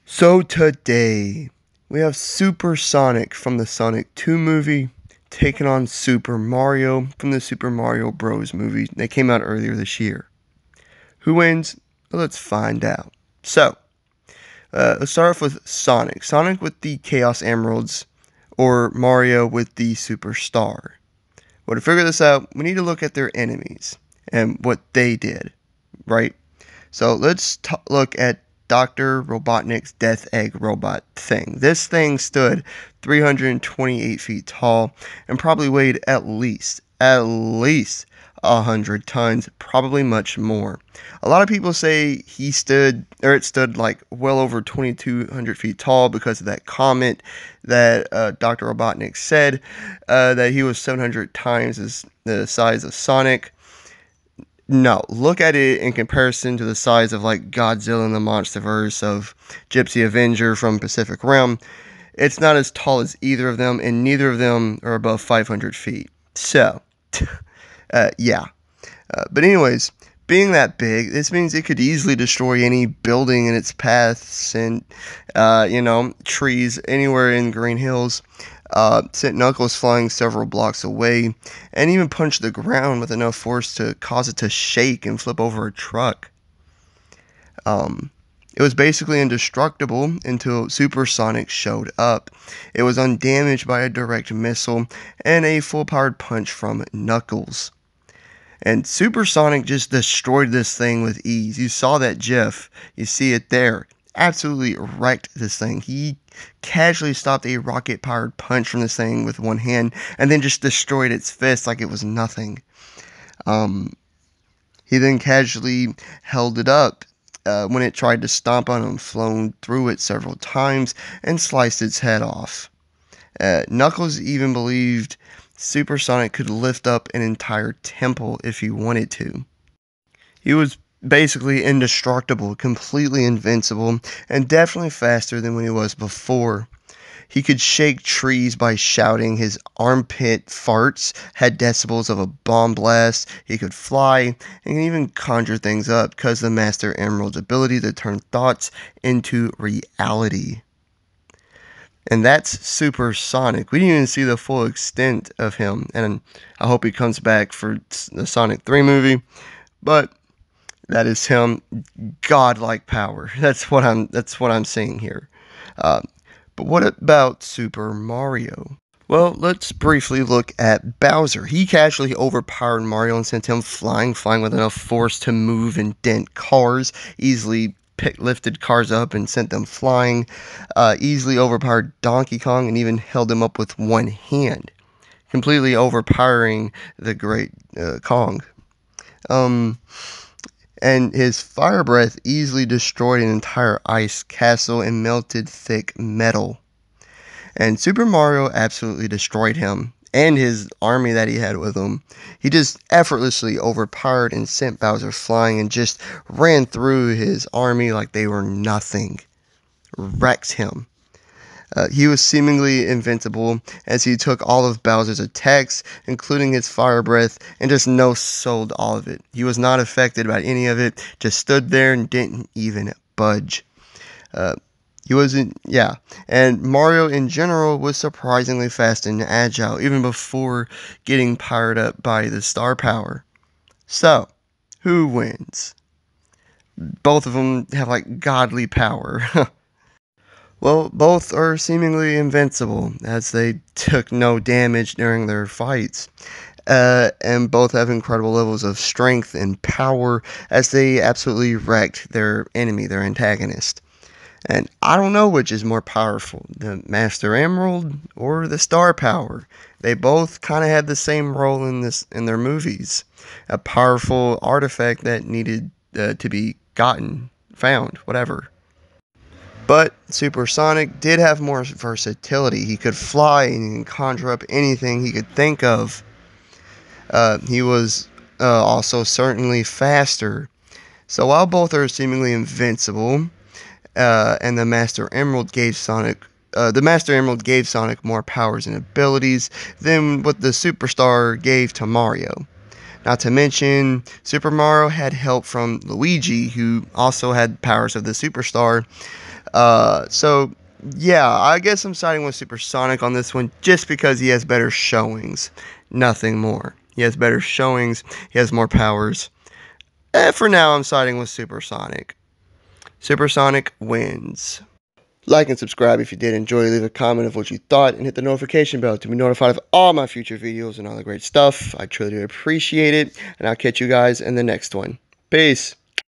So today, we have Super Sonic from the Sonic 2 movie taking on Super Mario from the Super Mario Bros. Movie that came out earlier this year. Who wins? Let's find out. Let's start off with Sonic. Sonic with the Chaos Emeralds, or Mario with the Superstar. Well, to figure this out, we need to look at their enemies and what they did, right? So let's look at Dr. Robotnik's Death Egg robot thing. This thing stood 328 feet tall and probably weighed at least 100 tons, probably much more. A lot of people say it stood like well over 2,200 feet tall because of that comment that Dr. Robotnik said that he was 700 times the size of Sonic. No, look at it in comparison to the size of like Godzilla in the Monsterverse, of Gypsy Avenger from Pacific Rim. It's not as tall as either of them, and neither of them are above 500 feet. So, yeah. But anyways, being that big, this means it could easily destroy any building in its paths and, trees anywhere in Green Hills. Sent Knuckles flying several blocks away, and even punched the ground with enough force to cause it to shake and flip over a truck. It was basically indestructible until Super Sonic showed up. It was undamaged by a direct missile and a full-powered punch from Knuckles. And Super Sonic just destroyed this thing with ease. You saw that GIF. You see it there. Absolutely wrecked this thing. He casually stopped a rocket-powered punch from this thing with one hand and then just destroyed its fist like it was nothing. He then casually held it up when it tried to stomp on him, flown through it several times, and sliced its head off. Knuckles even believed Super Sonic could lift up an entire temple if he wanted to. He was basically indestructible, completely invincible, and definitely faster than when he was before. He could shake trees by shouting. His armpit farts had decibels of a bomb blast. He could fly and can even conjure things up because of the Master Emerald's ability to turn thoughts into reality. And that's Super Sonic. We didn't even see the full extent of him, and I hope he comes back for the Sonic 3 movie. But that is him, godlike power. That's what I'm seeing here. But what about Super Mario? Well, let's briefly look at Bowser. He casually overpowered Mario and sent him flying with enough force to move and dent cars, easily lifted cars up and sent them flying, easily overpowered Donkey Kong and even held him up with one hand, completely overpowering the great Kong. And his fire breath easily destroyed an entire ice castle and melted thick metal. And Super Mario absolutely destroyed him and his army that he had with him. He just effortlessly overpowered and sent Bowser flying and just ran through his army like they were nothing. Wrecked him. He was seemingly invincible as he took all of Bowser's attacks, including his fire breath, and just no-sold all of it. He was not affected by any of it, just stood there and didn't even budge. And Mario in general was surprisingly fast and agile, even before getting powered up by the star power. So, who wins? Both of them have like godly power. Well, both are seemingly invincible, as they took no damage during their fights. And both have incredible levels of strength and power, as they absolutely wrecked their enemy, their antagonist. And I don't know which is more powerful, the Master Emerald or the Star Power. They both kind of had the same role in their movies. A powerful artifact that needed to be found, whatever. But Super Sonic did have more versatility. He could fly and conjure up anything he could think of. He was also certainly faster. So while both are seemingly invincible, and the Master Emerald gave Sonic more powers and abilities than what the Superstar gave to Mario. Not to mention, Super Mario had help from Luigi, who also had powers of the Superstar, So yeah, I guess I'm siding with Supersonic on this one just because he has better showings. Nothing more. He has better showings. He has more powers. For now, I'm siding with Supersonic. Supersonic wins. Like and subscribe if you did enjoy. Leave a comment of what you thought and hit the notification bell to be notified of all my future videos and all the great stuff. I truly do appreciate it. And I'll catch you guys in the next one. Peace.